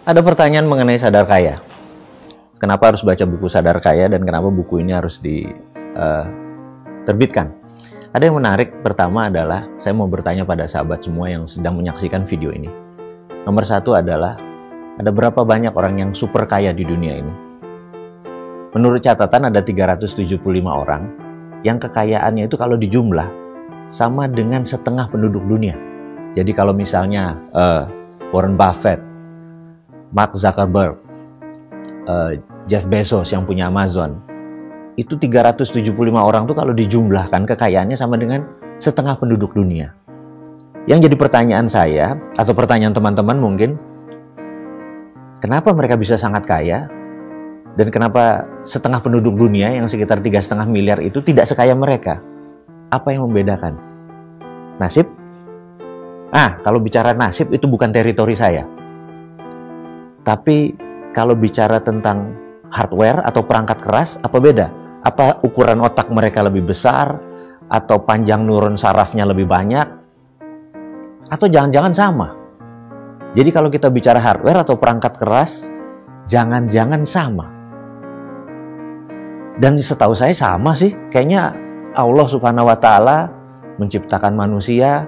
Ada pertanyaan mengenai Sadar Kaya. Kenapa harus baca buku Sadar Kaya dan kenapa buku ini harus diterbitkan? Ada yang menarik, pertama adalah saya mau bertanya pada sahabat semua yang sedang menyaksikan video ini. Nomor satu adalah, ada berapa banyak orang yang super kaya di dunia ini? Menurut catatan ada 375 orang yang kekayaannya itu kalau dijumlah sama dengan setengah penduduk dunia. Jadi kalau misalnya Warren Buffett, Mark Zuckerberg, Jeff Bezos yang punya Amazon, itu 375 orang tuh kalau dijumlahkan kekayaannya sama dengan setengah penduduk dunia. Yang jadi pertanyaan saya, atau pertanyaan teman-teman mungkin, kenapa mereka bisa sangat kaya, dan kenapa setengah penduduk dunia yang sekitar 3,5 miliar itu tidak sekaya mereka? Apa yang membedakan? Nasib? Kalau bicara nasib itu bukan teritori saya. Tapi kalau bicara tentang hardware atau perangkat keras, apa beda? Apa ukuran otak mereka lebih besar? Atau panjang neuron sarafnya lebih banyak? Atau jangan-jangan sama? Jadi kalau kita bicara hardware atau perangkat keras, jangan-jangan sama. Dan setahu saya sama sih. Kayaknya Allah Subhanahu wa Ta'ala menciptakan manusia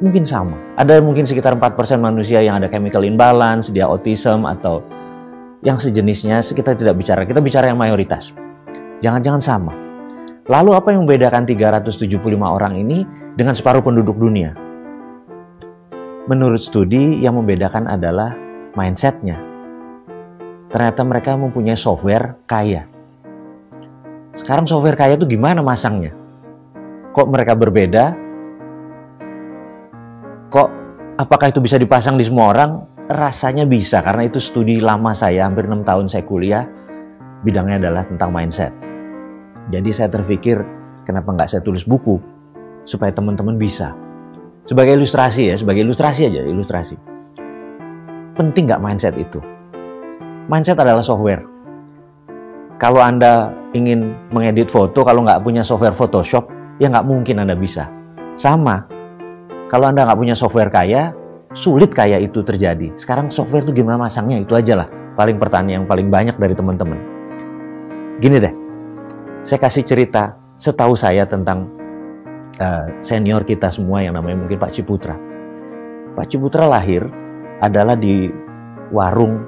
mungkin sama. Ada mungkin sekitar 4% manusia yang ada chemical imbalance, dia autism atau yang sejenisnya. Kita tidak bicara, kita bicara yang mayoritas. Jangan-jangan sama. Lalu apa yang membedakan 375 orang ini dengan separuh penduduk dunia? Menurut studi yang membedakan adalah mindsetnya. Ternyata mereka mempunyai software kaya. Sekarang software kaya itu gimana masangnya? Kok mereka berbeda? Kok apakah itu bisa dipasang di semua orang? Rasanya bisa, karena itu studi lama saya, hampir 6 tahun saya kuliah, bidangnya adalah tentang mindset. Jadi saya terpikir, kenapa nggak saya tulis buku, supaya teman-teman bisa. Sebagai ilustrasi ya, sebagai ilustrasi aja, ilustrasi. Penting nggak mindset itu? Mindset adalah software. Kalau Anda ingin mengedit foto, kalau nggak punya software Photoshop, ya nggak mungkin Anda bisa. Sama. Kalau Anda nggak punya software kaya, sulit kaya itu terjadi. Sekarang software itu gimana masangnya? Itu aja lah. Paling pertanyaan yang paling banyak dari teman-teman. Gini deh, saya kasih cerita setahu saya tentang senior kita semua yang namanya mungkin Pak Ciputra. Pak Ciputra lahir adalah di warung,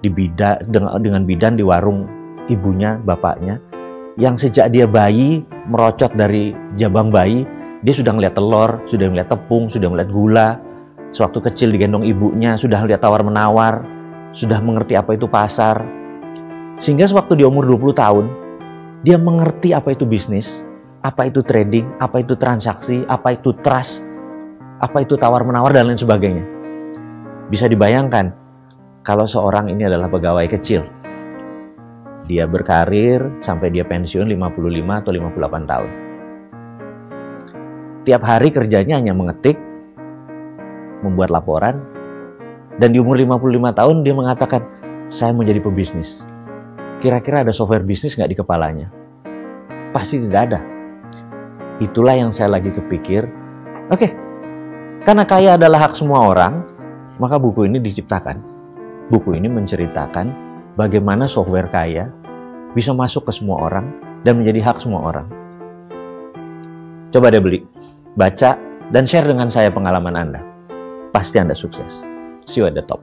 dengan bidan di warung ibunya, bapaknya. Yang sejak dia bayi, merocot dari jabang bayi, dia sudah ngeliat telur, sudah ngeliat tepung, sudah ngeliat gula. Sewaktu kecil digendong ibunya, sudah ngeliat tawar-menawar, sudah mengerti apa itu pasar. Sehingga sewaktu dia umur 20 tahun, dia mengerti apa itu bisnis, apa itu trading, apa itu transaksi, apa itu trust, apa itu tawar-menawar, dan lain sebagainya. Bisa dibayangkan, kalau seorang ini adalah pegawai kecil. Dia berkarir sampai dia pensiun 55 atau 58 tahun. Tiap hari kerjanya hanya mengetik, membuat laporan, dan di umur 55 tahun dia mengatakan, saya mau jadi pebisnis. Kira-kira ada software bisnis nggak di kepalanya? Pasti tidak ada. Itulah yang saya lagi kepikir, oke, karena kaya adalah hak semua orang, maka buku ini diciptakan. Buku ini menceritakan bagaimana software kaya bisa masuk ke semua orang dan menjadi hak semua orang. Coba deh beli, baca, dan share dengan saya pengalaman Anda. Pasti Anda sukses. See you at the top.